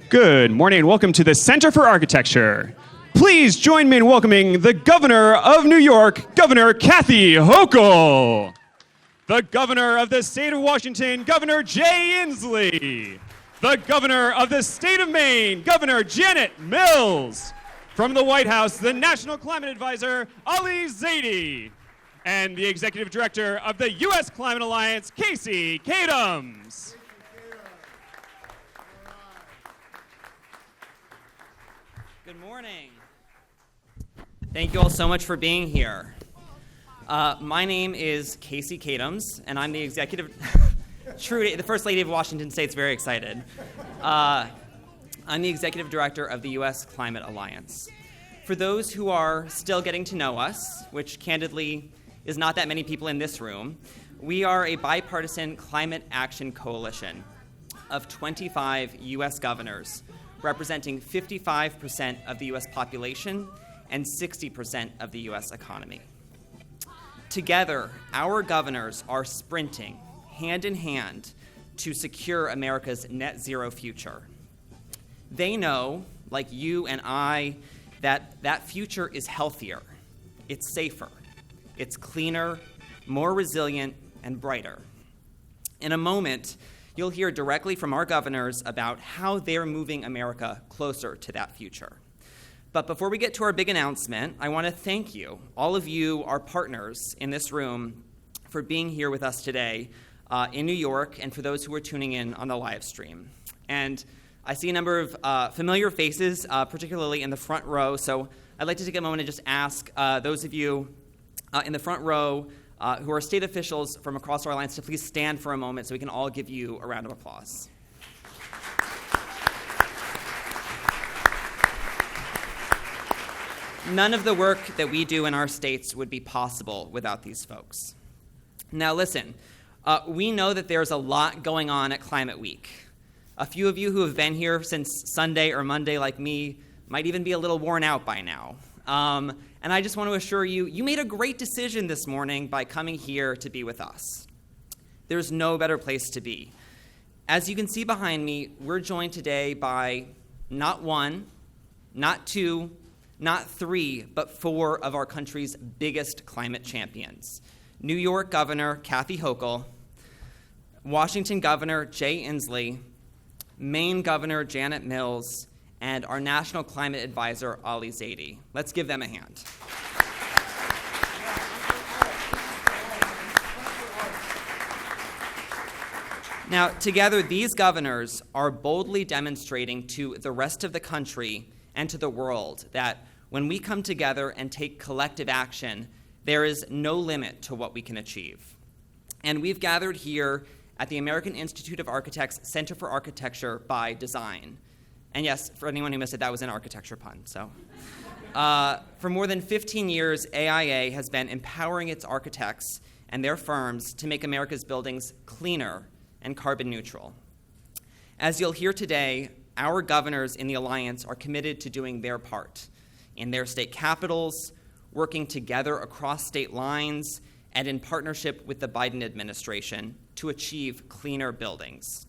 Good morning and welcome to the Center for Architecture. Please join me in welcoming the Governor of New York, Governor Kathy Hochul. The Governor of the State of Washington, Governor Jay Inslee. The Governor of the State of Maine, Governor Janet Mills. From the White House, the National Climate Advisor, Ali Zaidi. And the Executive Director of the U.S. Climate Alliance, Casey Kadams. Good morning. Thank you all so much for being here. My name is Casey Kadams, and I'm the executive, the First Lady of Washington State's very excited. I'm the executive director of the U.S. Climate Alliance. For those who are still getting to know us, which candidly is not that many people in this room, we are a bipartisan climate action coalition of 25 U.S. governors, representing 55% of the U.S. population and 60% of the U.S. economy. Together, our governors are sprinting hand in hand to secure America's net zero future. They know, like you and I, that that future is healthier, it's safer, it's cleaner, more resilient, and brighter. In a moment, you'll hear directly from our governors about how they're moving America closer to that future. But before we get to our big announcement, I want to thank you, all of you, our partners in this room, for being here with us today in New York, and for those who are tuning in on the live stream. And I see a number of familiar faces, particularly in the front row, so I'd like to take a moment and just ask those of you in the front row who are state officials from across our alliance to please stand for a moment so we can all give you a round of applause. None of the work that we do in our states would be possible without these folks. Now listen, we know that there's a lot going on at Climate Week. A few of you who have been here since Sunday or Monday like me might even be a little worn out by now. And I just want to assure you, you made a great decision this morning by coming here to be with us. There's no better place to be. As you can see behind me, we're joined today by not one, not two, not three, but four of our country's biggest climate champions. New York Governor Kathy Hochul, Washington Governor Jay Inslee, Maine Governor Janet Mills, and our National Climate Advisor, Ali Zaidi. Let's give them a hand. Now, together, these governors are boldly demonstrating to the rest of the country and to the world that when we come together and take collective action, there is no limit to what we can achieve. And we've gathered here at the American Institute of Architects Center for Architecture by Design. And yes, for anyone who missed it, that was an architecture pun. So, for more than 15 years, AIA has been empowering its architects and their firms to make America's buildings cleaner and carbon neutral. As you'll hear today, our governors in the Alliance are committed to doing their part in their state capitals, working together across state lines, and in partnership with the Biden administration to achieve cleaner buildings.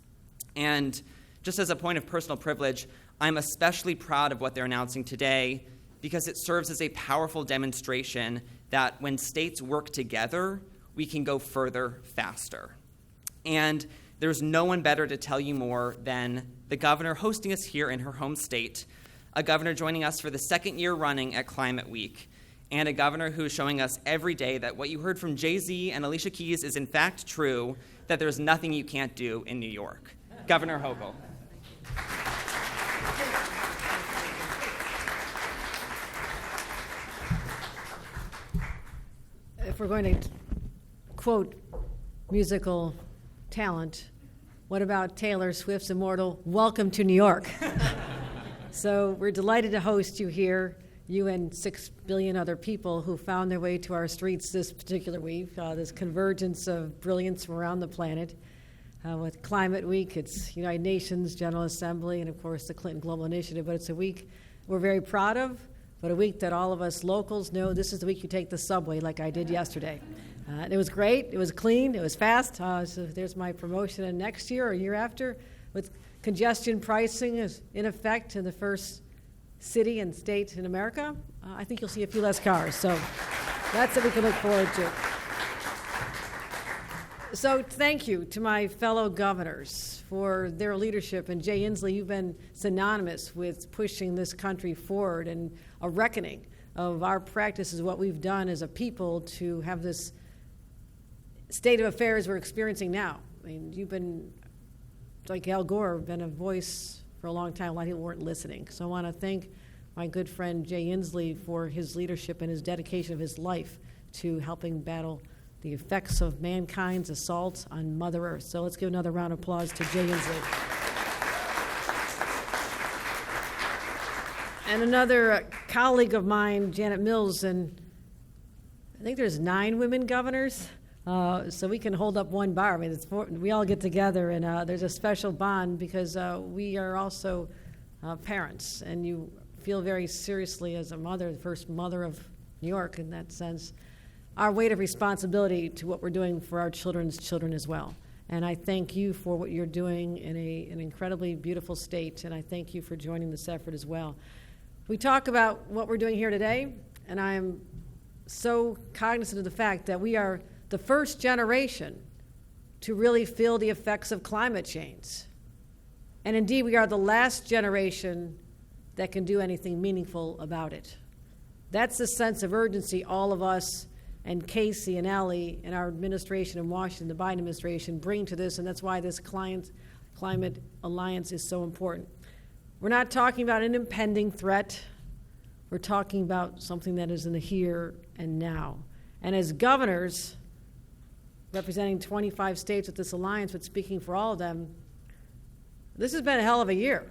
And just as a point of personal privilege, I'm especially proud of what they're announcing today because it serves as a powerful demonstration that when states work together, we can go further faster. And there's no one better to tell you more than the governor hosting us here in her home state, a governor joining us for the second year running at Climate Week, and a governor who is showing us every day that what you heard from Jay-Z and Alicia Keys is in fact true, that there's nothing you can't do in New York. Governor Hochul. If we're going to quote musical talent, what about Taylor Swift's immortal "Welcome to New York"? So we're delighted to host you here, you and 6 billion other people who found their way to our streets this particular week, this convergence of brilliance from around the planet. With Climate Week, it's United Nations General Assembly, and of course the Clinton Global Initiative, but it's a week we're very proud of, but a week that all of us locals know this is the week you take the subway like I did yesterday. It was great, it was clean, it was fast, so there's my promotion, and next year or year after, with congestion pricing is in effect in the first city and state in America, I think you'll see a few less cars. So that's what we can look forward to. So thank you to my fellow governors for their leadership. And Jay Inslee, you've been synonymous with pushing this country forward and a reckoning of our practices, what we've done as a people to have this state of affairs we're experiencing now. I mean, you've been, like Al Gore, been a voice for a long time. A lot of people weren't listening. So I want to thank my good friend Jay Inslee for his leadership and his dedication of his life to helping battle the effects of mankind's assault on Mother Earth. So let's give another round of applause to Jay Inslee. And another colleague of mine, Janet Mills, and I think there's 9 women governors, so we can hold up one bar. I mean, we all get together, and there's a special bond because we are also parents, and you feel very seriously as a mother, the first mother of New York in that sense, our weight of responsibility to what we're doing for our children's children as well. And I thank you for what you're doing in an incredibly beautiful state, and I thank you for joining this effort as well. We talk about what we're doing here today, and I am so cognizant of the fact that we are the first generation to really feel the effects of climate change. And indeed, we are the last generation that can do anything meaningful about it. That's the sense of urgency all of us and Casey and Ellie and our administration in Washington, the Biden administration, bring to this, and that's why this climate alliance is so important. We're not talking about an impending threat. We're talking about something that is in the here and now. And as governors, representing 25 states with this alliance, but speaking for all of them, this has been a hell of a year.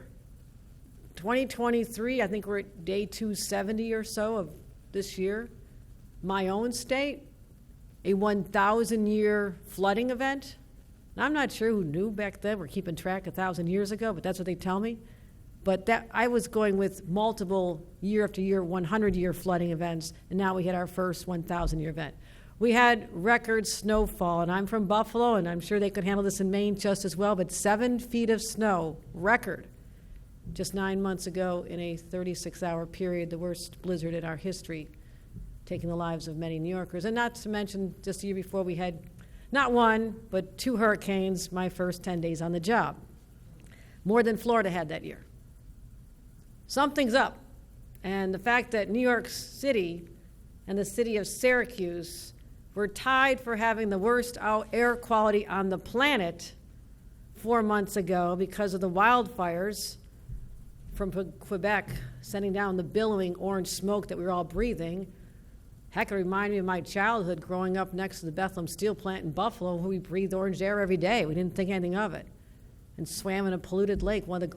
2023, I think we're at day 270 or so of this year. My own state, a 1,000-year flooding event. Now, I'm not sure who knew back then. We're keeping track 1,000 years ago, but that's what they tell me. But that I was going with multiple year after year, 100-year flooding events, and now we hit our first 1,000-year event. We had record snowfall, and I'm from Buffalo, and I'm sure they could handle this in Maine just as well, but 7 feet of snow, record, just 9 months ago in a 36-hour period, the worst blizzard in our history, taking the lives of many New Yorkers. And not to mention, just the year before, we had not one, but 2 hurricanes my first 10 days on the job. More than Florida had that year. Something's up. And the fact that New York City and the city of Syracuse were tied for having the worst air quality on the planet 4 months ago because of the wildfires from Quebec sending down the billowing orange smoke that we were all breathing. Heck, it reminded me of my childhood growing up next to the Bethlehem Steel Plant in Buffalo, where we breathed orange air every day. We didn't think anything of it. And swam in a polluted lake, one of the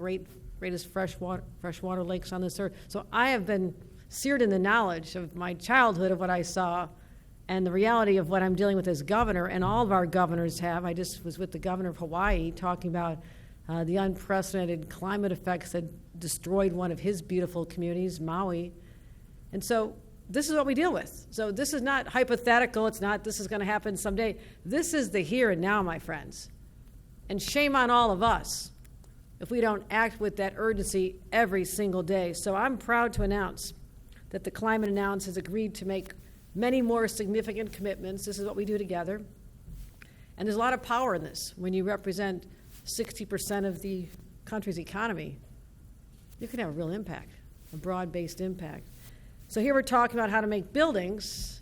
greatest freshwater lakes on this earth. So I have been seared in the knowledge of my childhood of what I saw and the reality of what I'm dealing with as governor, and all of our governors have. I just was with the governor of Hawaii talking about the unprecedented climate effects that destroyed one of his beautiful communities, Maui. And so this is what we deal with. So this is not hypothetical. It's not this is going to happen someday. This is the here and now, my friends. And shame on all of us if we don't act with that urgency every single day. So I'm proud to announce that the Climate Alliance has agreed to make many more significant commitments. This is what we do together. And there's a lot of power in this. When you represent 60% of the country's economy, you can have a real impact, a broad-based impact. So here we're talking about how to make buildings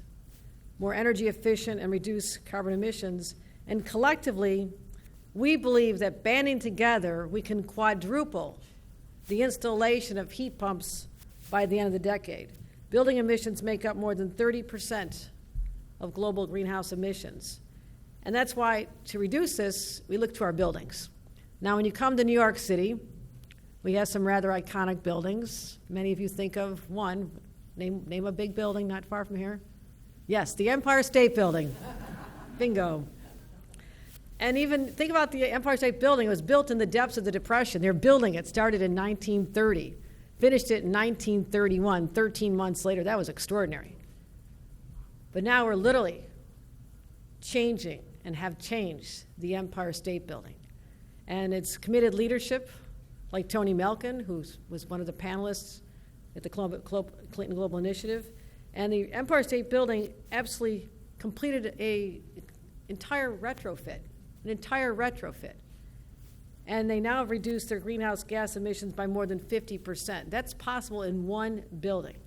more energy efficient and reduce carbon emissions. And collectively, we believe that banding together, we can quadruple the installation of heat pumps by the end of the decade. Building emissions make up more than 30% of global greenhouse emissions. And that's why, to reduce this, we look to our buildings. Now, when you come to New York City, we have some rather iconic buildings. Many of you think of one. Name a big building not far from here. Yes, the Empire State Building. Bingo. And even think about the Empire State Building. It was built in the depths of the Depression. They're building it. Started in 1930. Finished it in 1931, 13 months later. That was extraordinary. But now we're literally changing and have changed the Empire State Building. And its committed leadership like Tony Melkin, who was one of the panelists at the Clinton Global Initiative. And the Empire State Building absolutely completed an entire retrofit. And they now have reduced their greenhouse gas emissions by more than 50%. That's possible in one building.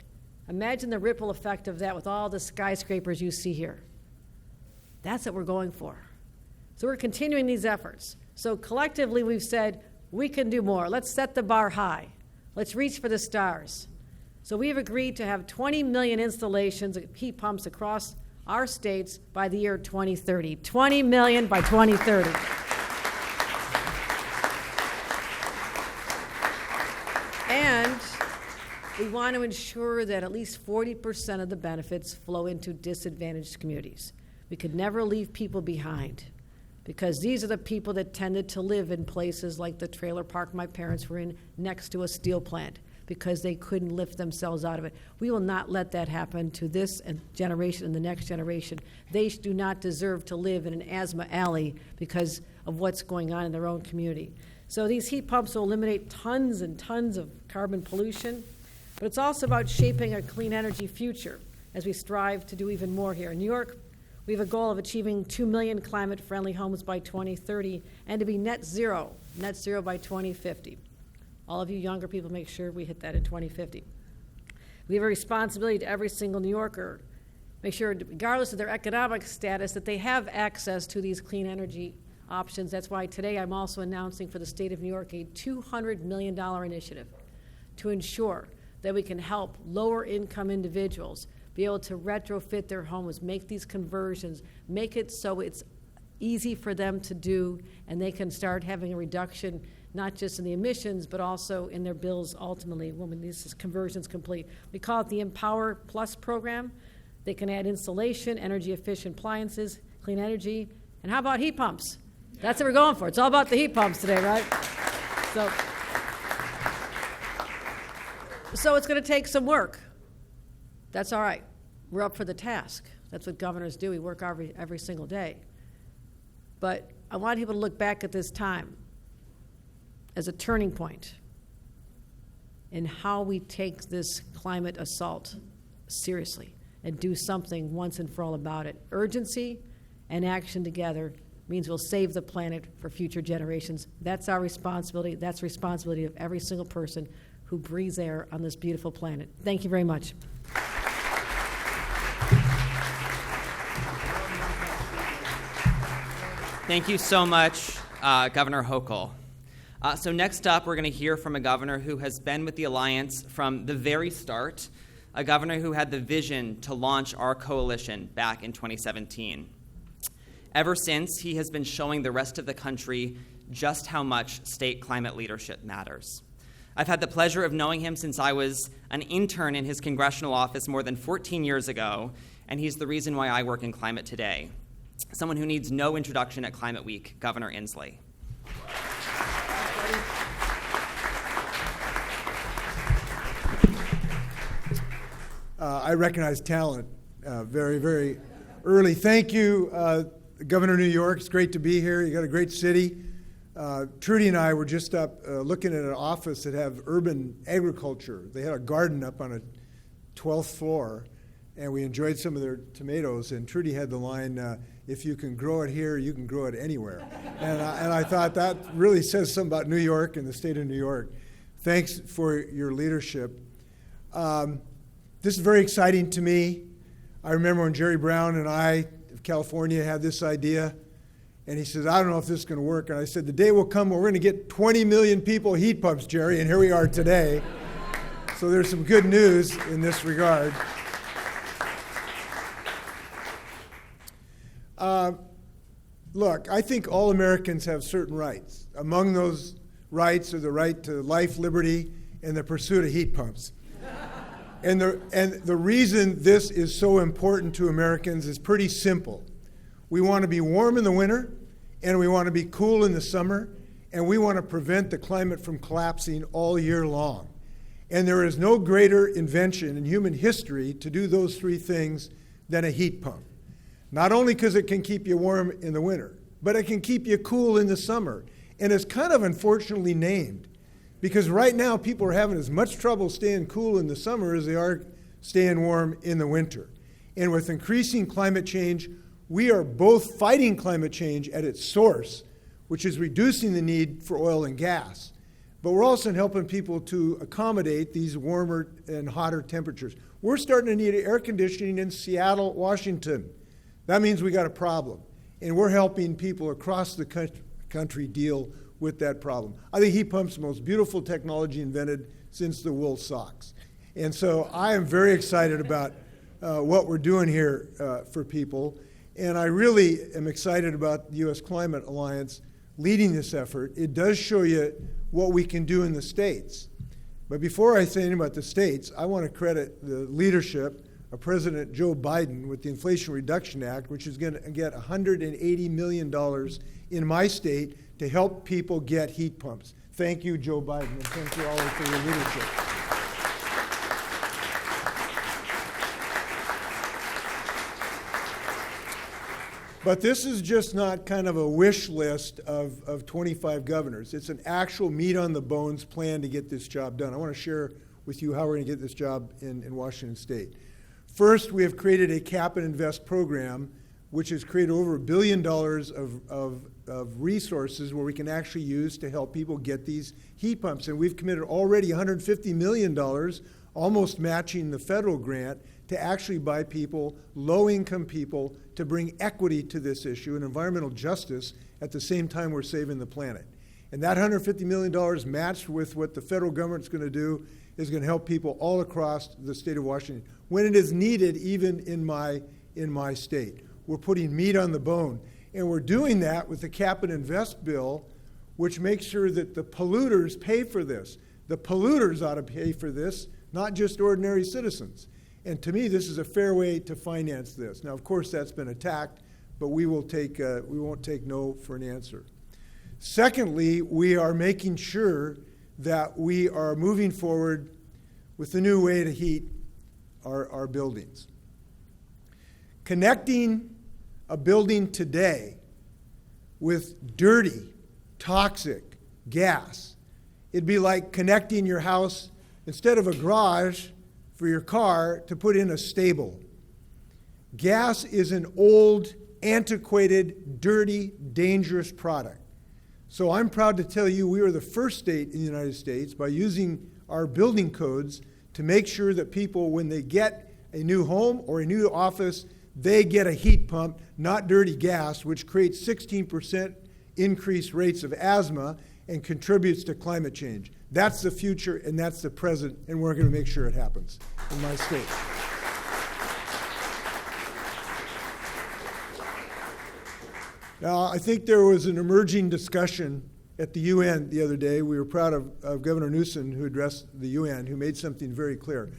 Imagine the ripple effect of that with all the skyscrapers you see here. That's what we're going for. So we're continuing these efforts. So collectively we've said, we can do more. Let's set the bar high. Let's reach for the stars. So we have agreed to have 20 million installations of heat pumps across our states by the year 2030. 20 million by 2030. And we want to ensure that at least 40% of the benefits flow into disadvantaged communities. We could never leave people behind, because these are the people that tended to live in places like the trailer park my parents were in next to a steel plant, because they couldn't lift themselves out of it. We will not let that happen to this generation and the next generation. They do not deserve to live in an asthma alley because of what's going on in their own community. So these heat pumps will eliminate tons and tons of carbon pollution, but it's also about shaping a clean energy future as we strive to do even more here. In New York, we have a goal of achieving 2 million climate-friendly homes by 2030 and to be net zero by 2050. All of you younger people, make sure we hit that in 2050. We have a responsibility to every single New Yorker, make sure, regardless of their economic status, that they have access to these clean energy options. That's why today I'm also announcing for the state of New York a $200 million initiative to ensure that we can help lower-income individuals be able to retrofit their homes, make these conversions, make it so it's easy for them to do, and they can start having a reduction not just in the emissions, but also in their bills ultimately when this conversion's complete. We call it the Empower Plus program. They can add insulation, energy-efficient appliances, clean energy, and how about heat pumps? That's what we're going for. It's all about the heat pumps today, right? So it's going to take some work. That's all right. We're up for the task. That's what governors do. We work every single day. But I want people to look back at this time as a turning point in how we take this climate assault seriously and do something once and for all about it. Urgency and action together means we'll save the planet for future generations. That's our responsibility. That's the responsibility of every single person who breathes air on this beautiful planet. Thank you very much. Thank you so much, Governor Hochul. So next up, we're going to hear from a governor who has been with the Alliance from the very start, a governor who had the vision to launch our coalition back in 2017. Ever since, he has been showing the rest of the country just how much state climate leadership matters. I've had the pleasure of knowing him since I was an intern in his congressional office more than 14 years ago, and he's the reason why I work in climate today. Someone who needs no introduction at Climate Week, Governor Inslee. I recognize talent very, very early. Thank you, Governor of New York. It's great to be here. You got a great city. Trudy and I were just up looking at an office that have urban agriculture. They had a garden up on a 12th floor, and we enjoyed some of their tomatoes. And Trudy had the line, if you can grow it here, you can grow it anywhere. And I thought that really says something about New York and the state of New York. Thanks for your leadership. This is very exciting to me. I remember when Jerry Brown and I of California had this idea, and he says, I don't know if this is going to work. And I said, the day will come where we're going to get 20 million people heat pumps, Jerry, and here we are today. So there's some good news in this regard. Look, I think all Americans have certain rights. Among those rights are the right to life, liberty, and the pursuit of heat pumps. And the reason this is so important to Americans is pretty simple. We want to be warm in the winter, and we want to be cool in the summer, and we want to prevent the climate from collapsing all year long. And there is no greater invention in human history to do those three things than a heat pump. Not only because it can keep you warm in the winter, but it can keep you cool in the summer. And it's kind of unfortunately named Because right now, people are having as much trouble staying cool in the summer as they are staying warm in the winter. And with increasing climate change, we are both fighting climate change at its source, which is reducing the need for oil and gas. But we're also helping people to accommodate these warmer and hotter temperatures. We're starting to need air conditioning in Seattle, Washington. That means we got a problem. And we're helping people across the country deal with that problem. I think heat pumps are the most beautiful technology invented since the wool socks. And so I am very excited about what we're doing here for people. And I really am excited about the U.S. Climate Alliance leading this effort. It does show you what we can do in the states. But before I say anything about the states, I want to credit the leadership of President Joe Biden with the Inflation Reduction Act, which is going to get $180 million in my state to help people get heat pumps. Thank you, Joe Biden, and thank you all for your leadership. But this is just not kind of a wish list of 25 governors. It's an actual meat-on-the-bones plan to get this job done. I want to share with you how we're going to get this job in Washington State. First, we have created a cap and invest program, which has created over $1 billion of resources where we can actually use to help people get these heat pumps. And we've committed already $150 million, almost matching the federal grant, to actually buy people, low-income people, to bring equity to this issue and environmental justice at the same time we're saving the planet. And that $150 million matched with what the federal government's going to do is going to help people all across the state of Washington when it is needed, even in my state. We're putting meat on the bone. And we're doing that with the cap and invest bill, which makes sure that the polluters pay for this. The polluters ought to pay for this, not just ordinary citizens. And to me, this is a fair way to finance this. Now, of course, that's been attacked, but we won't take no for an answer. Secondly, we are making sure that we are moving forward with a new way to heat our buildings. Connecting a building today with dirty, toxic gas, it'd be like connecting your house, instead of a garage for your car, to put in a stable. Gas is an old, antiquated, dirty, dangerous product. So I'm proud to tell you we are the first state in the United States, by using our building codes, to make sure that people, when they get a new home or a new office, they get a heat pump, not dirty gas, which creates 16% increased rates of asthma and contributes to climate change. That's the future, and that's the present, and we're going to make sure it happens in my state. Now, I think there was an emerging discussion at the UN the other day. We were proud of Governor Newsom, who addressed the UN, who made something very clear.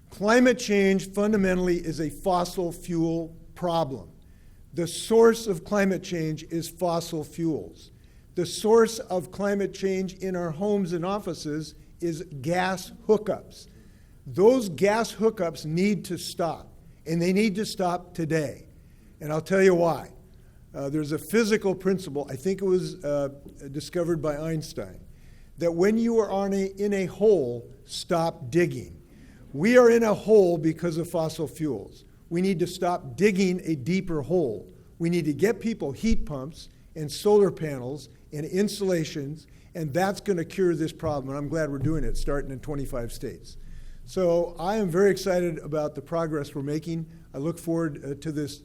Climate change fundamentally is a fossil fuel problem. The source of climate change is fossil fuels. The source of climate change in our homes and offices is gas hookups. Those gas hookups need to stop, and they need to stop today. And I'll tell you why. There's a physical principle, I think it was discovered by Einstein, that when you are in a hole, stop digging. We are in a hole because of fossil fuels. We need to stop digging a deeper hole. We need to get people heat pumps and solar panels and installations, and that's going to cure this problem. And I'm glad we're doing it, starting in 25 states. So I am very excited about the progress we're making. I look forward to this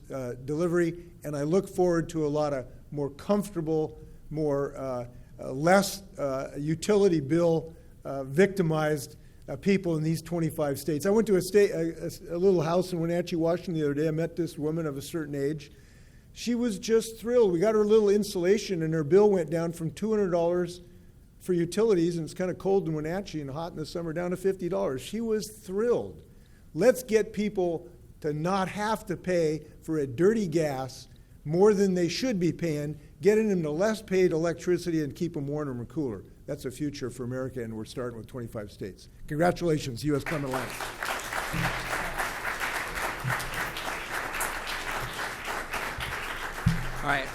delivery, and I look forward to a lot of more comfortable, less utility bill victimized people in these 25 states. I went to a little house in Wenatchee, Washington the other day. I met this woman of a certain age. She was just thrilled. We got her a little insulation, and her bill went down from $200 for utilities, and it's kind of cold in Wenatchee and hot in the summer, down to $50. She was thrilled. Let's get people to not have to pay for a dirty gas more than they should be paying, getting them to less paid electricity and keep them warmer and cooler. That's a future for America, and we're starting with 25 states. Congratulations, U.S. Climate Alliance. All right.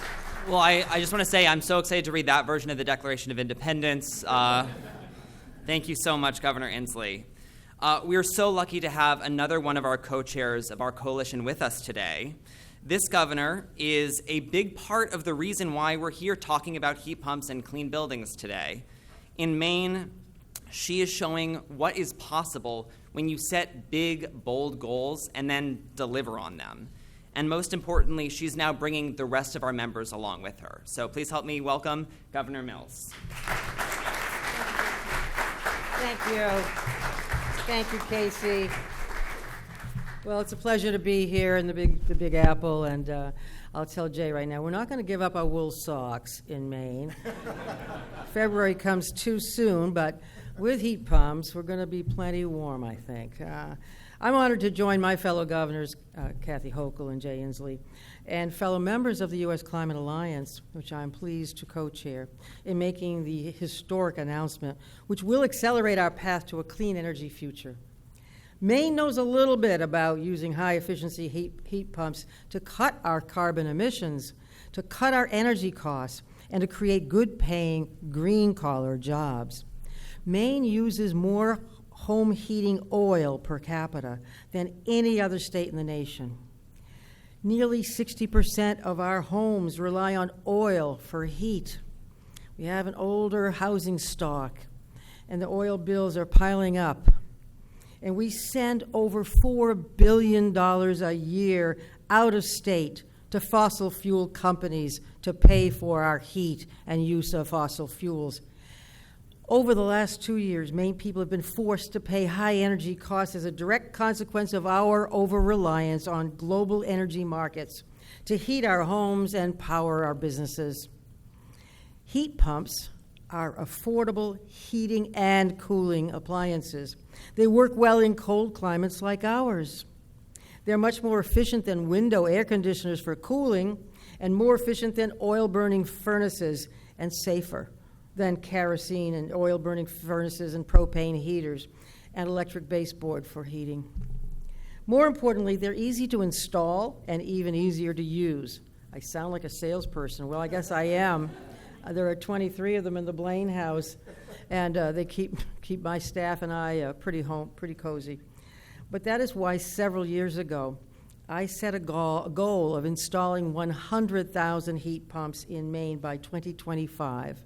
Well, I just want to say I'm so excited to read that version of the Declaration of Independence. Thank you so much, Governor Inslee. We are so lucky to have another one of our co-chairs of our coalition with us today. This governor is a big part of the reason why we're here talking about heat pumps and clean buildings today. In Maine, she is showing what is possible when you set big, bold goals and then deliver on them. And most importantly, she's now bringing the rest of our members along with her. So please help me welcome Governor Mills. Thank you. Thank you, Casey. Well, it's a pleasure to be here in the Big Apple, and I'll tell Jay right now, we're not going to give up our wool socks in Maine. February comes too soon, but with heat pumps, we're going to be plenty warm, I think. I'm honored to join my fellow governors, Kathy Hochul and Jay Inslee, and fellow members of the U.S. Climate Alliance, which I'm pleased to co-chair, in making the historic announcement, which will accelerate our path to a clean energy future. Maine knows a little bit about using high-efficiency heat pumps to cut our carbon emissions, to cut our energy costs, and to create good-paying, green-collar jobs. Maine uses more home heating oil per capita than any other state in the nation. Nearly 60% of our homes rely on oil for heat. We have an older housing stock, and the oil bills are piling up. And we send over $4 billion a year out of state to fossil fuel companies to pay for our heat and use of fossil fuels. Over the last 2 years, Maine people have been forced to pay high energy costs as a direct consequence of our over-reliance on global energy markets to heat our homes and power our businesses. Heat pumps are affordable heating and cooling appliances. They work well in cold climates like ours. They're much more efficient than window air conditioners for cooling and more efficient than oil-burning furnaces and safer than kerosene and oil-burning furnaces and propane heaters and electric baseboard for heating. More importantly, they're easy to install and even easier to use. I sound like a salesperson. Well, I guess I am. There are 23 of them in the Blaine house, and they keep my staff and I pretty cozy. But that is why several years ago, I set a goal of installing 100,000 heat pumps in Maine by 2025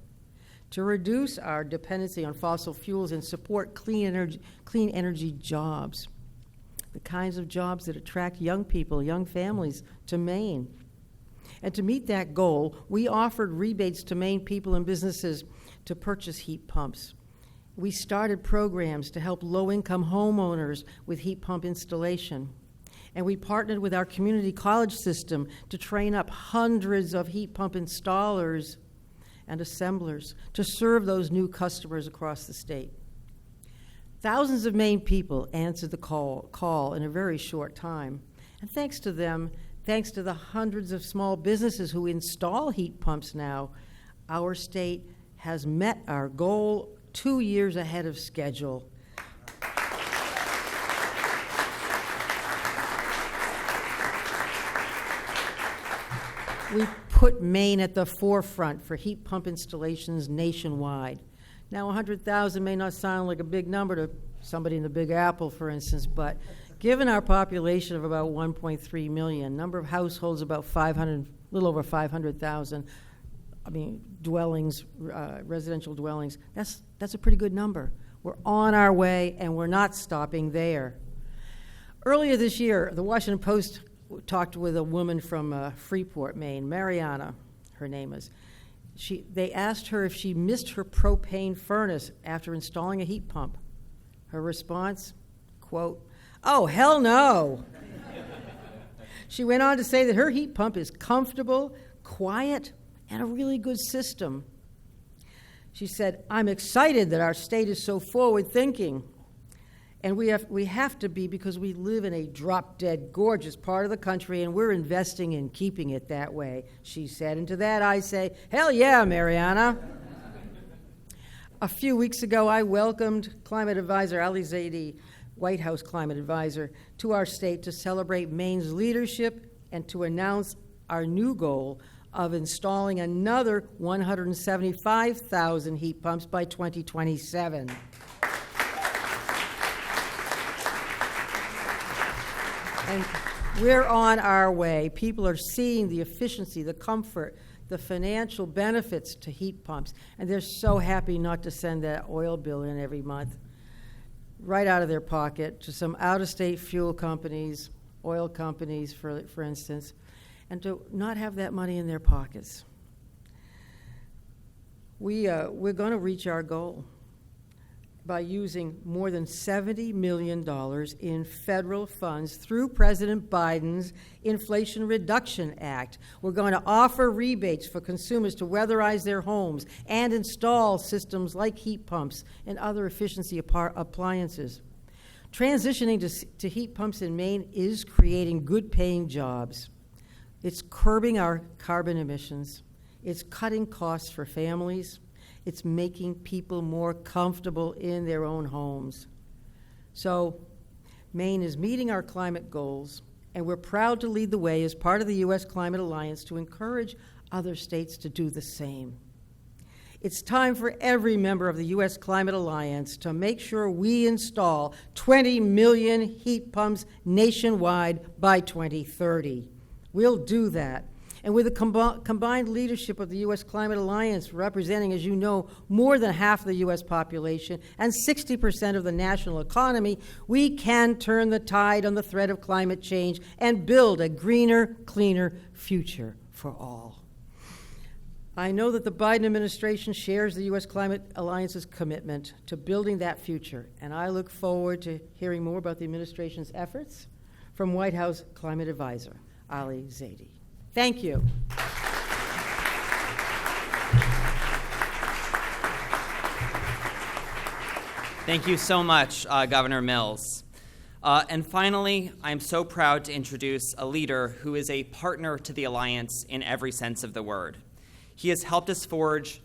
to reduce our dependency on fossil fuels and support clean energy jobs, the kinds of jobs that attract young people, young families to Maine. And to meet that goal, we offered rebates to Maine people and businesses to purchase heat pumps. We started programs to help low-income homeowners with heat pump installation. And we partnered with our community college system to train up hundreds of heat pump installers and assemblers to serve those new customers across the state. Thousands of Maine people answered the call in a very short time. And thanks to them, thanks to the hundreds of small businesses who install heat pumps now, our state has met our goal 2 years ahead of schedule. We put Maine at the forefront for heat pump installations nationwide. Now, 100,000 may not sound like a big number to somebody in the Big Apple, for instance, but given our population of about 1.3 million, number of households about 500, little over 500,000, dwellings, residential dwellings, that's a pretty good number. We're on our way, and we're not stopping there. Earlier this year, the Washington Post talked with a woman from Freeport, Maine, Mariana, her name is. They asked her if she missed her propane furnace after installing a heat pump. Her response, quote, "Oh, hell no." She went on to say that her heat pump is comfortable, quiet, and a really good system. She said, "I'm excited that our state is so forward-thinking. And we have to be, because we live in a drop-dead gorgeous part of the country, and we're investing in keeping it that way," she said. And to that I say, hell yeah, Mariana. A few weeks ago, I welcomed Climate Advisor Ali Zaidi, White House Climate Advisor, to our state to celebrate Maine's leadership and to announce our new goal of installing another 175,000 heat pumps by 2027. And we're on our way. People are seeing the efficiency, the comfort, the financial benefits to heat pumps, and they're so happy not to send that oil bill in every month right out of their pocket to some out-of-state fuel companies, oil companies, for instance, and to not have that money in their pockets. We're going to reach our goal by using more than $70 million in federal funds through President Biden's Inflation Reduction Act. We're going to offer rebates for consumers to weatherize their homes and install systems like heat pumps and other efficiency appliances. Transitioning to heat pumps in Maine is creating good-paying jobs. It's curbing our carbon emissions. It's cutting costs for families. It's making people more comfortable in their own homes. So, Maine is meeting our climate goals, and we're proud to lead the way as part of the U.S. Climate Alliance to encourage other states to do the same. It's time for every member of the U.S. Climate Alliance to make sure we install 20 million heat pumps nationwide by 2030. We'll do that. And with the combined leadership of the U.S. Climate Alliance, representing, as you know, more than half of the U.S. population and 60% of the national economy, we can turn the tide on the threat of climate change and build a greener, cleaner future for all. I know that the Biden administration shares the U.S. Climate Alliance's commitment to building that future, and I look forward to hearing more about the administration's efforts from White House Climate Advisor Ali Zaidi. Thank you. Thank you so much, Governor Mills. And finally, I'm so proud to introduce a leader who is a partner to the Alliance in every sense of the word. He has helped us forge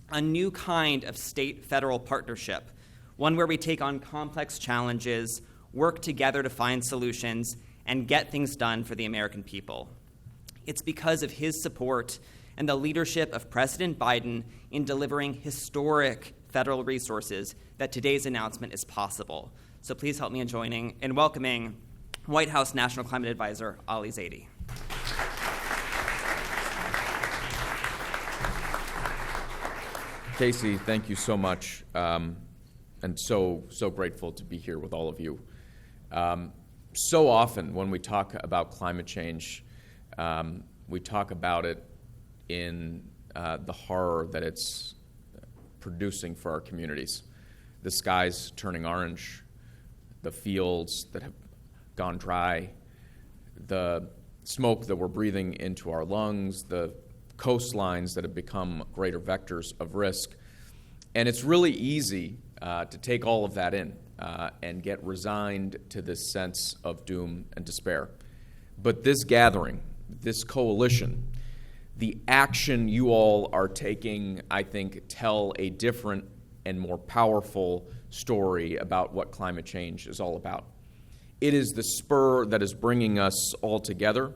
a new kind of state-federal partnership, one where we take on complex challenges, work together to find solutions, and get things done for the American people. It's because of his support and the leadership of President Biden in delivering historic federal resources that today's announcement is possible. So please help me in welcoming White House National Climate Advisor Ali Zaidi. Casey, thank you so much, and so grateful to be here with all of you. So often when we talk about climate change, we talk about it in the horror that it's producing for our communities. The skies turning orange, the fields that have gone dry, the smoke that we're breathing into our lungs, the coastlines that have become greater vectors of risk. And it's really easy to take all of that in and get resigned to this sense of doom and despair. But this gathering, this coalition, the action you all are taking, I think, tell a different and more powerful story about what climate change is all about. It is the spur that is bringing us all together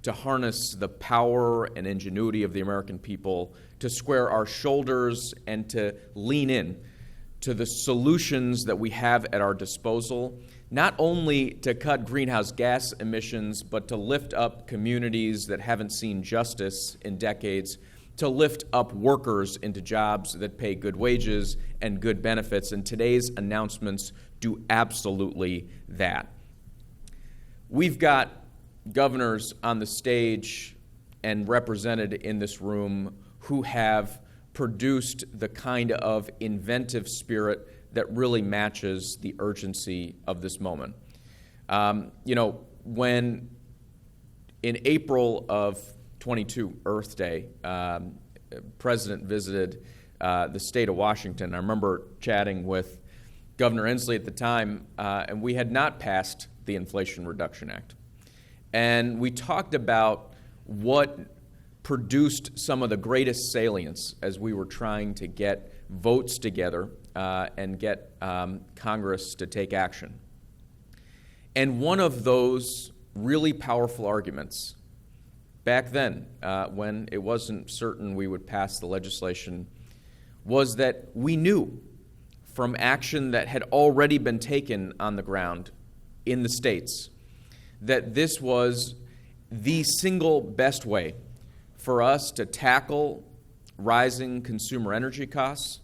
to harness the power and ingenuity of the American people, to square our shoulders and to lean in to the solutions that we have at our disposal, not only to cut greenhouse gas emissions, but to lift up communities that haven't seen justice in decades, to lift up workers into jobs that pay good wages and good benefits. And today's announcements do absolutely that. We've got governors on the stage and represented in this room who have produced the kind of inventive spirit that really matches the urgency of this moment. When in April of 22, Earth Day, President visited the state of Washington, I remember chatting with Governor Inslee at the time, and we had not passed the Inflation Reduction Act. And we talked about what produced some of the greatest salience as we were trying to get votes together and get Congress to take action. And one of those really powerful arguments back then, when it wasn't certain we would pass the legislation, was that we knew from action that had already been taken on the ground in the states that this was the single best way for us to tackle rising consumer energy costs,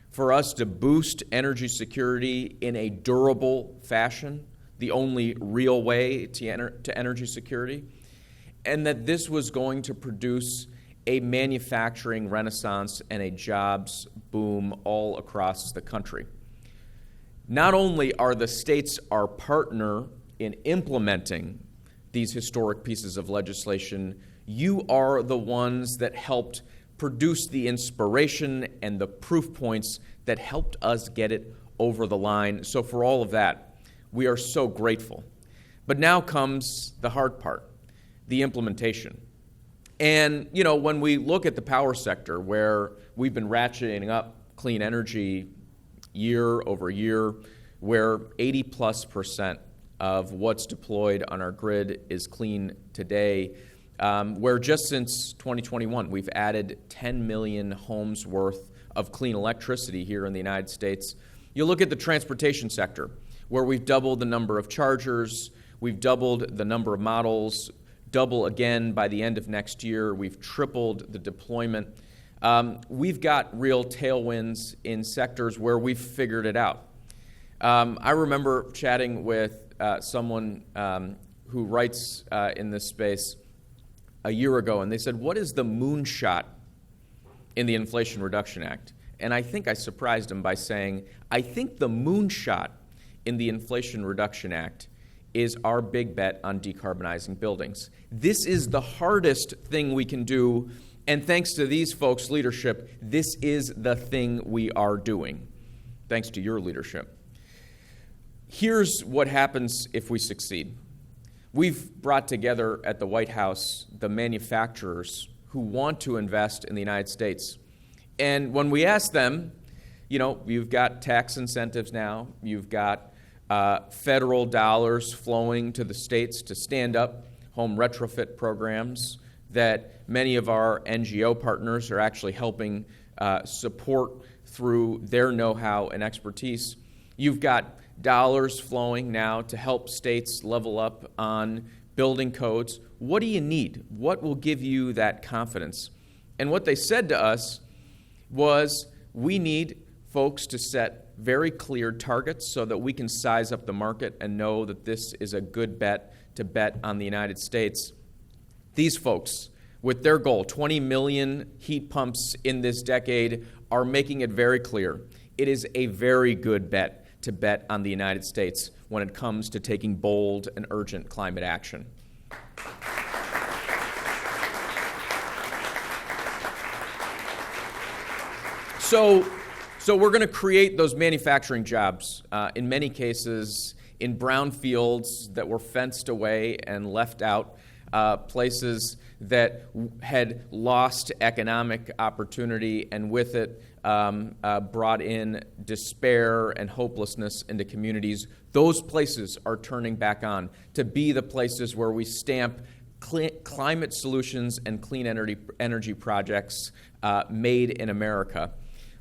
for us to boost energy security in a durable fashion, the only real way to energy security, and that this was going to produce a manufacturing renaissance and a jobs boom all across the country. Not only are the states our partner in implementing these historic pieces of legislation, you are the ones that helped produce the inspiration and the proof points that helped us get it over the line. So for all of that, we are so grateful. But now comes the hard part, the implementation. And, when we look at the power sector, where we've been ratcheting up clean energy year over year, where 80+% of what's deployed on our grid is clean today, where just since 2021, we've added 10 million homes worth of clean electricity here in the United States. You look at the transportation sector, where we've doubled the number of chargers, we've doubled the number of models, double again by the end of next year. We've tripled the deployment. We've got real tailwinds in sectors where we've figured it out. I remember chatting with someone who writes in this space a year ago, and they said, "What is the moonshot in the Inflation Reduction Act?" And I think I surprised them by saying, I think the moonshot in the Inflation Reduction Act is our big bet on decarbonizing buildings. This is the hardest thing we can do, and thanks to these folks' leadership, this is the thing we are doing, thanks to your leadership. Here's what happens if we succeed. We've brought together at the White House the manufacturers who want to invest in the United States. And when we ask them, you've got tax incentives now, you've got federal dollars flowing to the states to stand up home retrofit programs that many of our NGO partners are actually helping support through their know-how and expertise. You've got dollars flowing now to help states level up on building codes. What do you need? What will give you that confidence? And what they said to us was, we need folks to set very clear targets so that we can size up the market and know that this is a good bet to bet on the United States. These folks, with their goal, 20 million heat pumps in this decade, are making it very clear. It is a very good bet to bet on the United States when it comes to taking bold and urgent climate action. So we're going to create those manufacturing jobs, in many cases in brownfields that were fenced away and left out, places that had lost economic opportunity and with it brought in despair and hopelessness into communities. Those places are turning back on to be the places where we stamp climate solutions and clean energy projects made in America.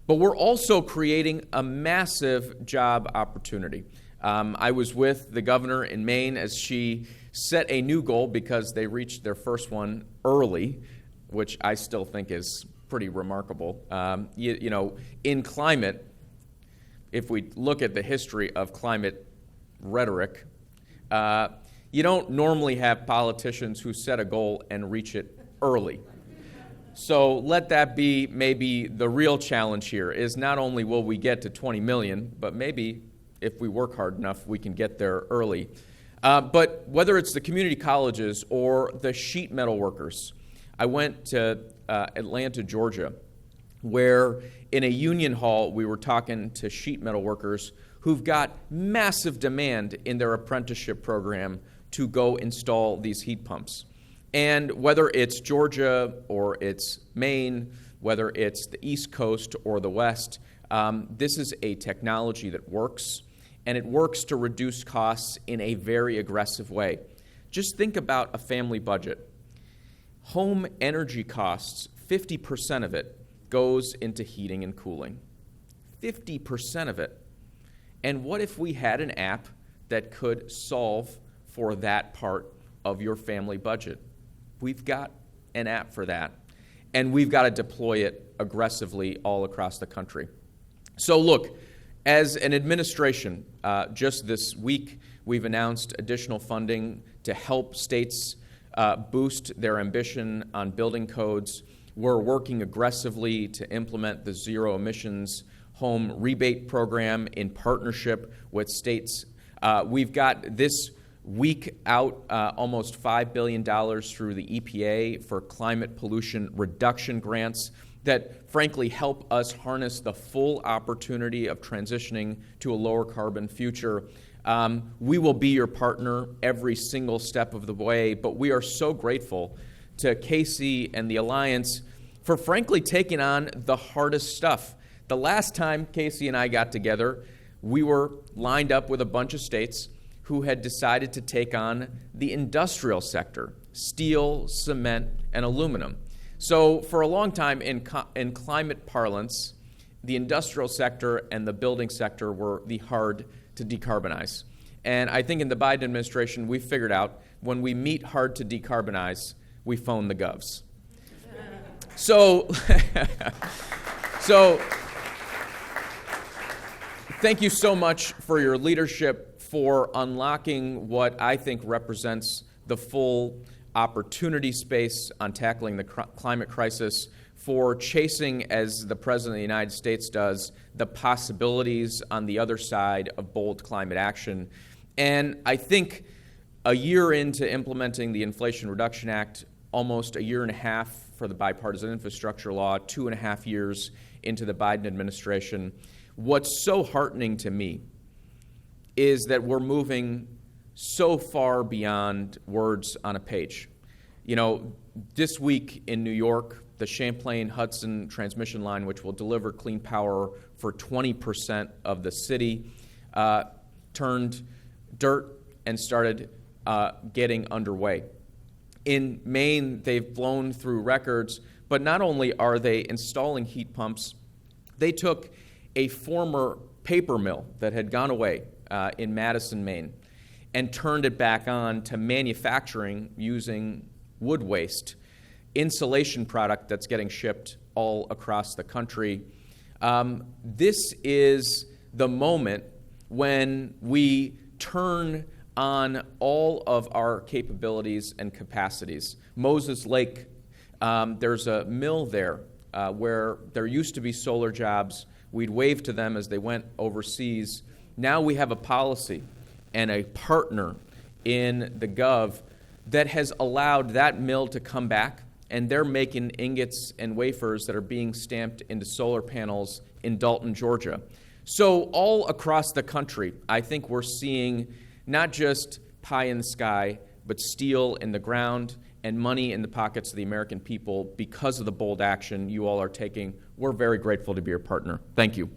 But we're also creating a massive job opportunity. I was with the governor in Maine as she set a new goal because they reached their first one early, which I still think is pretty remarkable. In climate, if we look at the history of climate rhetoric, you don't normally have politicians who set a goal and reach it early. So let that be maybe the real challenge here, is not only will we get to 20 million, but maybe if we work hard enough, we can get there early. But whether it's the community colleges or the sheet metal workers, I went to Atlanta, Georgia, where in a union hall we were talking to sheet metal workers who've got massive demand in their apprenticeship program to go install these heat pumps. And whether it's Georgia or it's Maine, whether it's the East Coast or the West, this is a technology that works, and it works to reduce costs in a very aggressive way. Just think about a family budget. home energy costs, 50% of it goes into heating and cooling. 50% of it. And what if we had an app that could solve for that part of your family budget? We've got an app for that, and we've got to deploy it aggressively all across the country. So look, as an administration, just this week, we've announced additional funding to help states boost their ambition on building codes. We're working aggressively to implement the zero-emissions home rebate program in partnership with states. We've got this week out almost $5 billion through the EPA for climate pollution reduction grants that frankly help us harness the full opportunity of transitioning to a lower carbon future. We will be your partner every single step of the way, but we are so grateful to Casey and the Alliance for frankly taking on the hardest stuff. The last time Casey and I got together, we were lined up with a bunch of states who had decided to take on the industrial sector, steel, cement, and aluminum. So for a long time in climate parlance, the industrial sector and the building sector were the hard to decarbonize. And I think in the Biden administration, we figured out when we meet hard to decarbonize, we phone the govs. So thank you so much for your leadership, for unlocking what I think represents the full opportunity space on tackling the climate crisis, for chasing, as the President of the United States does, the possibilities on the other side of bold climate action. And I think a year into implementing the Inflation Reduction Act, almost a year and a half for the bipartisan infrastructure law, 2.5 years into the Biden administration, what's so heartening to me is that we're moving so far beyond words on a page. You know, this week in New York, the Champlain-Hudson transmission line, which will deliver clean power for 20% of the city, turned dirt and started getting underway. In Maine, they've blown through records, but not only are they installing heat pumps, they took a former paper mill that had gone away in Madison, Maine, and turned it back on to manufacturing using wood waste, insulation product that's getting shipped all across the country. This is the moment when we turn on all of our capabilities and capacities. Moses Lake, there's a mill there where there used to be solar jobs. We'd wave to them as they went overseas. Now we have a policy and a partner in the Gov that has allowed that mill to come back, and they're making ingots and wafers that are being stamped into solar panels in Dalton, Georgia. So all across the country, I think we're seeing not just pie in the sky, but steel in the ground and money in the pockets of the American people because of the bold action you all are taking. We're very grateful to be your partner. Thank you.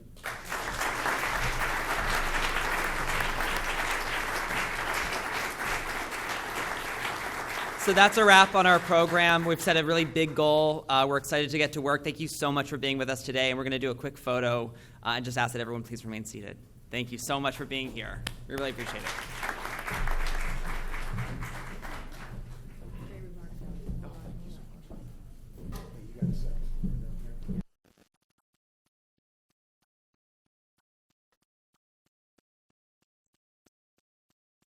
So that's a wrap on our program. We've set a really big goal. We're excited to get to work. Thank you so much for being with us today. And we're going to do a quick photo and just ask that everyone please remain seated. Thank you so much for being here. We really appreciate it.